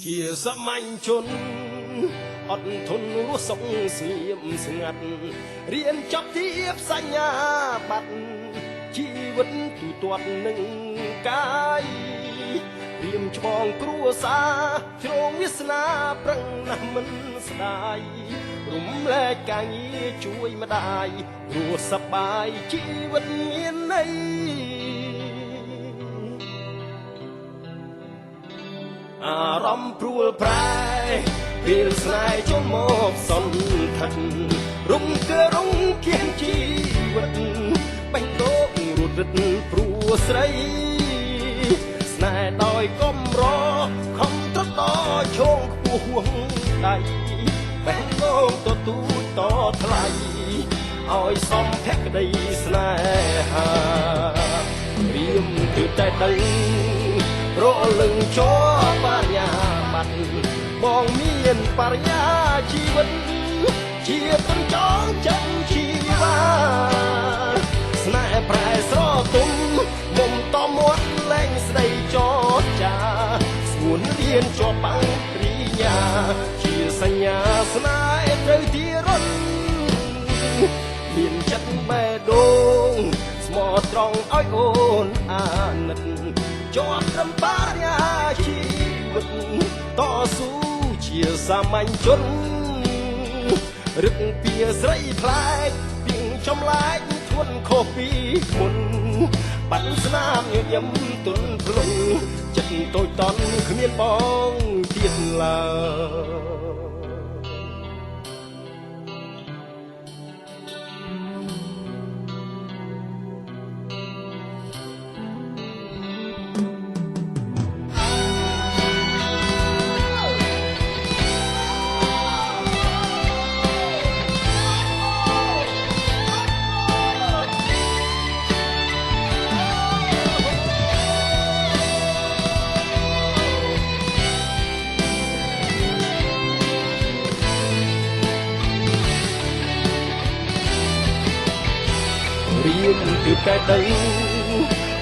ជាសមញ្ញជនអត់ធន់រស់សុខស្ងៀមស្ងាត់រៀនចប់ទៀបសញ្ញាបត្រជីវិតទូទាត់នឹងកាយរៀមច្បងគ្រួសារជ្រងវាសនាប្រឹងណាស់មិនស្ដាយរំលែកការងារជួយម្ដាយរស់សប្បាយជីវិតមានន័យអារម្មណ៍ព្រួលប្រែពេលស្នេហ៍ចូលមកសន្ធិដ្ឋរុងគឺរុងគៀនជីវិតបាញ់លោករត់រឹតព្រោះស្រីស្នេហ៍ដោយកំរខំត្រតឈោងខ្ពស់ហួងដៃបាញ់លោកទទូចតថ្លៃឲ្យសំភក្តីស្នេហារៀមគឺតែដឹងរលឹងជាប់បរិយាបត្របងមានបរិយាជីវិតជាទុនចងចាំជីវ៉ាស្នេហ៍ប្រែស្រទុំមុំតមាត់លែងស្ដីចរចាស្ងួនរៀនជាប់បង្រីញាជាសញ្ញាស្នេហ៍ត្រូវទីរត់មានចិត្តបេះដូងស្មោះត្រង់ឲ្យអូនអាណិតជាប់ត្រឹមបរិយាជីវិតតស៊ូជាសាមញ្ញជនរឹកពីស្រីផ្លែកពីងចំឡាយធួនខុសពីមុនបាត់ស្នាមញញឹមទុនភ្លុងចិត្តតូចតន់គ្មានបងទៀតឡើរៀនគឺតែដឹង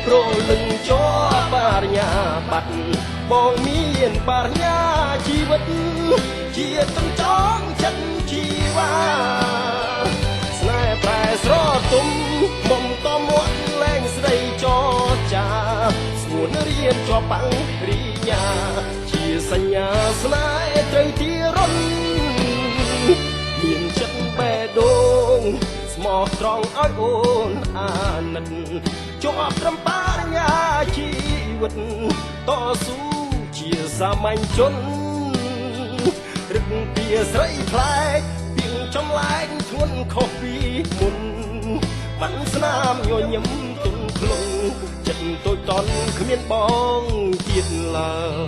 ប្រលឹងជាប់បរិញ្ញាបត្របងមានបរិញ្ញាជីវិតជាទុនចងចិត្តជីវ៉ាស្នេហ៍ប្រែស្រទុំមុំតមាត់លែងស្ដីចរចាស្ងួនរៀនជាប់បង្រីញាជាសញ្ញាស្នេហ៍ត្រូវទីរត់មានចិត្តបេះដូងស្មោះត្រង់ឲ្យអូនអាណិតជាប់ត្រឹមបរិញ្ញាជីវិតតស៊ូជាសាមញ្ញជនរឹកពីស្រីផ្លែកពីងចំលែងធួនខុសពីមុនបាត់ស្នាមញញឹមទុនភ្លុងចិត្តតូចតន់គ្មានបងទៀតឡើយ